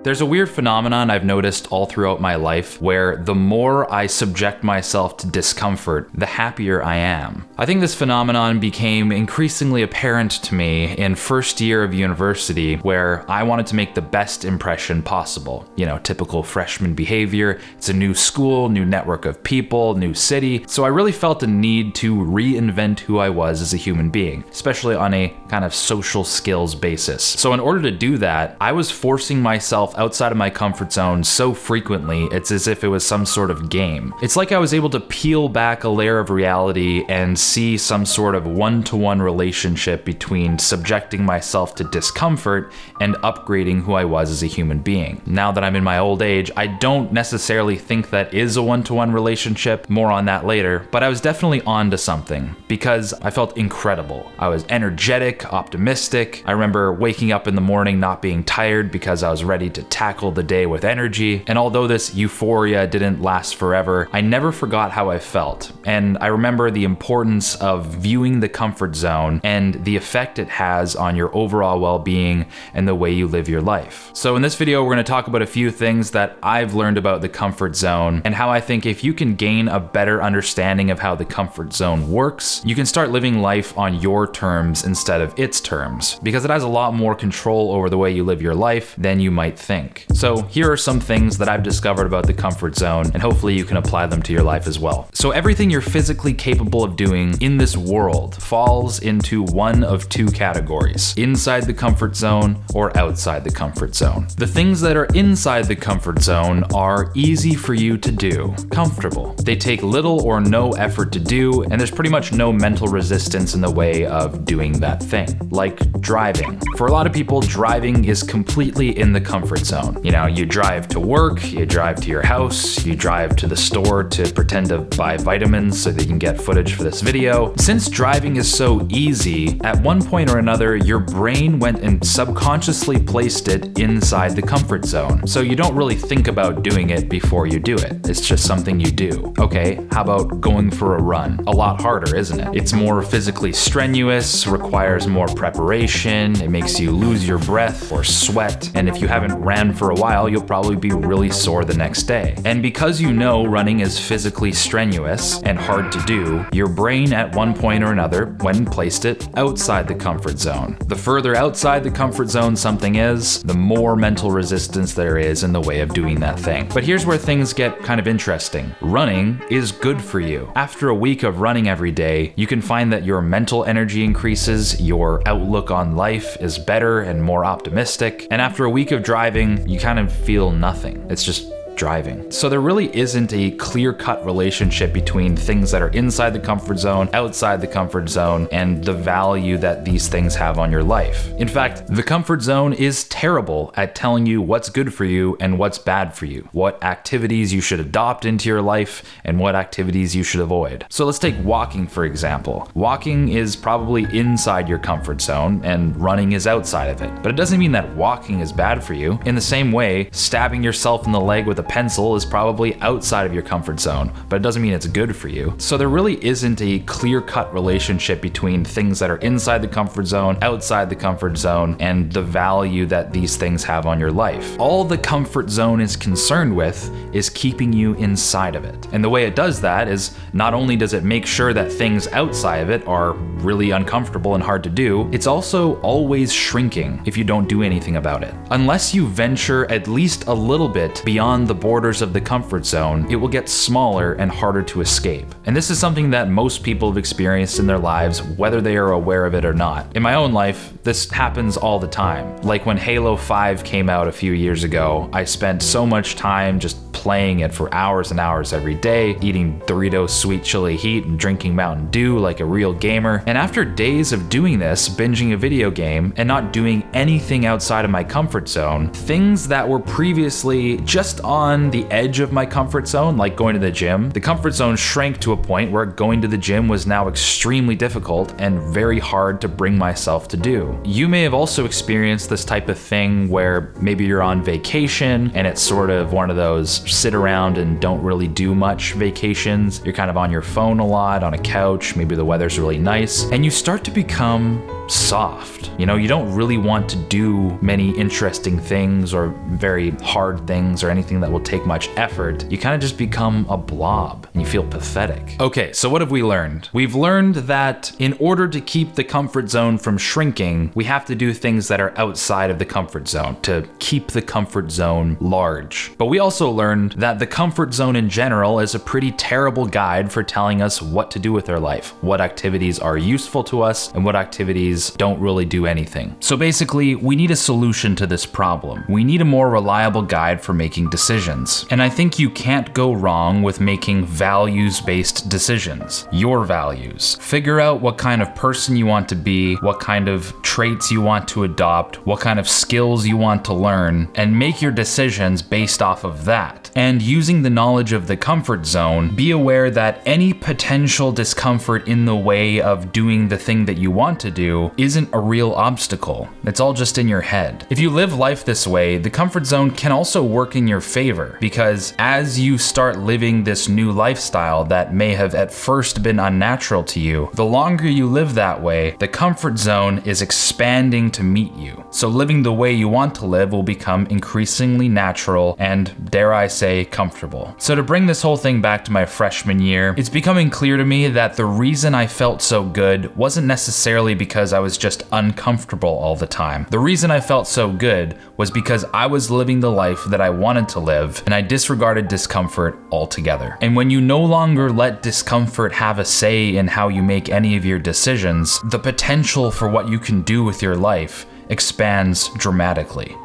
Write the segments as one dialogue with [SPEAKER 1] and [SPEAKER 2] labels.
[SPEAKER 1] There's a weird phenomenon I've noticed all throughout my life where the more I subject myself to discomfort, the happier I am. I think this phenomenon became increasingly apparent to me in first year of university, where I wanted to make the best impression possible. You know, typical freshman behavior. It's a new school, new network of people, new city. So I really felt a need to reinvent who I was as a human being, especially on a kind of social skills basis. So in order to do that, I was forcing myself outside of my comfort zone so frequently, it's as if it was some sort of game. It's like I was able to peel back a layer of reality and see some sort of one-to-one relationship between subjecting myself to discomfort and upgrading who I was as a human being. Now that I'm in my old age, I don't necessarily think that is a one-to-one relationship, more on that later, but I was definitely onto something because I felt incredible. I was energetic, optimistic. I remember waking up in the morning not being tired because I was ready to tackle the day with energy. And although this euphoria didn't last forever, I never forgot how I felt. And I remember the importance of viewing the comfort zone and the effect it has on your overall well-being and the way you live your life. So in this video, we're going to talk about a few things that I've learned about the comfort zone and how I think if you can gain a better understanding of how the comfort zone works, you can start living life on your terms instead of its terms, because it has a lot more control over the way you live your life than you might think. So here are some things that I've discovered about the comfort zone, and hopefully you can apply them to your life as well. So everything you're physically capable of doing in this world falls into one of two categories: inside the comfort zone or outside the comfort zone. The things that are inside the comfort zone are easy for you to do, comfortable. They take little or no effort to do, and there's pretty much no mental resistance in the way of doing that thing, like driving. For a lot of people, driving is completely in the comfort zone. You know, you drive to work, you drive to your house, you drive to the store to pretend to buy vitamins so that you can get footage for this video. Since driving is so easy, at one point or another, your brain went and subconsciously placed it inside the comfort zone. So you don't really think about doing it before you do it. It's just something you do. Okay, how about going for a run? A lot harder, isn't it? It's more physically strenuous, requires more preparation, it makes you lose your breath or sweat, and if you haven't ran for a while, you'll probably be really sore the next day. And because you know running is physically strenuous and hard to do, your brain at one point or another went and placed it outside the comfort zone. The further outside the comfort zone something is, the more mental resistance there is in the way of doing that thing. But here's where things get kind of interesting. Running is good for you. After a week of running every day, you can find that your mental energy increases, your outlook on life is better and more optimistic, and after a week of driving, you kind of feel nothing. It's just driving. So there really isn't a clear-cut relationship between things that are inside the comfort zone, outside the comfort zone, and the value that these things have on your life. In fact, the comfort zone is terrible at telling you what's good for you and what's bad for you, what activities you should adopt into your life and what activities you should avoid. So let's take walking, for example. Walking is probably inside your comfort zone and running is outside of it. But it doesn't mean that walking is bad for you. In the same way, stabbing yourself in the leg with a pencil is probably outside of your comfort zone, but it doesn't mean it's good for you. So there really isn't a clear-cut relationship between things that are inside the comfort zone, outside the comfort zone, and the value that these things have on your life. All the comfort zone is concerned with is keeping you inside of it. And the way it does that is not only does it make sure that things outside of it are really uncomfortable and hard to do, it's also always shrinking if you don't do anything about it. Unless you venture at least a little bit beyond the borders of the comfort zone, it will get smaller and harder to escape. And this is something that most people have experienced in their lives, whether they are aware of it or not. In my own life, this happens all the time. Like when Halo 5 came out a few years ago, I spent so much time just playing it for hours and hours every day, eating Doritos Sweet Chili Heat and drinking Mountain Dew like a real gamer. And after days of doing this, binging a video game, and not doing anything outside of my comfort zone, things that were previously just on the edge of my comfort zone, like going to the gym, the comfort zone shrank to a point where going to the gym was now extremely difficult and very hard to bring myself to do. You may have also experienced this type of thing where maybe you're on vacation and it's sort of one of those sit around and don't really do much vacations. You're kind of on your phone a lot, on a couch, maybe the weather's really nice, and you start to become soft. You know, you don't really want to do many interesting things or very hard things or anything that will take much effort. You kind of just become a blob and you feel pathetic. Okay, so what have we learned? We've learned that in order to keep the comfort zone from shrinking, we have to do things that are outside of the comfort zone to keep the comfort zone large. But we also learned that the comfort zone in general is a pretty terrible guide for telling us what to do with our life, what activities are useful to us and what activities don't really do anything. So basically, we need a solution to this problem. We need a more reliable guide for making decisions. And I think you can't go wrong with making values-based decisions. Your values. Figure out what kind of person you want to be, what kind of traits you want to adopt, what kind of skills you want to learn, and make your decisions based off of that. And using the knowledge of the comfort zone, be aware that any potential discomfort in the way of doing the thing that you want to do isn't a real obstacle. It's all just in your head. If you live life this way, the comfort zone can also work in your favor, because as you start living this new lifestyle that may have at first been unnatural to you, the longer you live that way, the comfort zone is expanding to meet you. So living the way you want to live will become increasingly natural and, dare I say, comfortable. So to bring this whole thing back to my freshman year, it's becoming clear to me that the reason I felt so good wasn't necessarily because I was just uncomfortable all the time. The reason I felt so good was because I was living the life that I wanted to live, and I disregarded discomfort altogether. And when you no longer let discomfort have a say in how you make any of your decisions, the potential for what you can do with your life expands dramatically.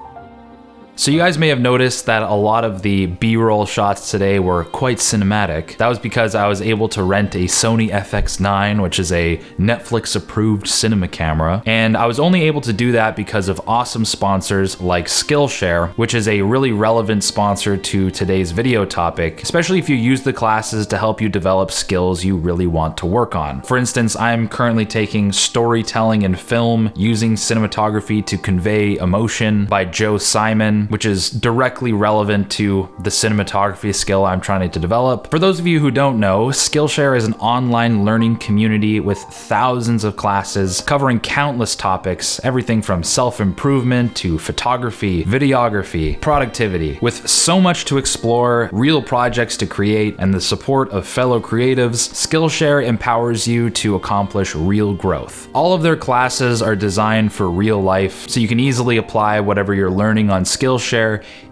[SPEAKER 1] So you guys may have noticed that a lot of the B-roll shots today were quite cinematic. That was because I was able to rent a Sony FX9, which is a Netflix-approved cinema camera, and I was only able to do that because of awesome sponsors like Skillshare, which is a really relevant sponsor to today's video topic, especially if you use the classes to help you develop skills you really want to work on. For instance, I'm currently taking Storytelling in Film Using Cinematography to Convey Emotion by Joe Simon, which is directly relevant to the cinematography skill I'm trying to develop. For those of you who don't know, Skillshare is an online learning community with thousands of classes covering countless topics, everything from self-improvement to photography, videography, productivity. With so much to explore, real projects to create, and the support of fellow creatives, Skillshare empowers you to accomplish real growth. All of their classes are designed for real life, so you can easily apply whatever you're learning on Skillshare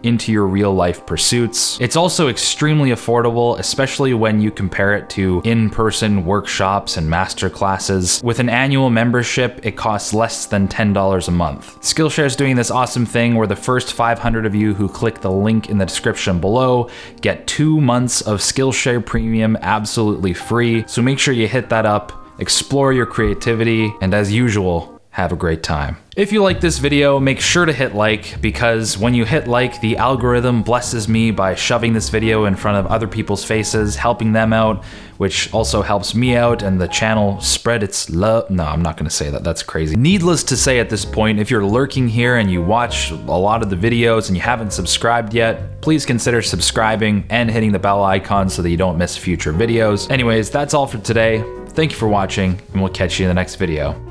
[SPEAKER 1] into your real life pursuits. It's also extremely affordable, especially when you compare it to in-person workshops and master classes. With an annual membership, it costs less than $10 a month. Skillshare is doing this awesome thing where the first 500 of you who click the link in the description below get 2 months of Skillshare Premium absolutely free. So make sure you hit that up, explore your creativity, and as usual, have a great time. If you like this video, make sure to hit like, because when you hit like, the algorithm blesses me by shoving this video in front of other people's faces, helping them out, which also helps me out and the channel spread its love. No, I'm not gonna say that, that's crazy. Needless to say at this point, if you're lurking here and you watch a lot of the videos and you haven't subscribed yet, please consider subscribing and hitting the bell icon so that you don't miss future videos. Anyways, that's all for today. Thank you for watching, and we'll catch you in the next video.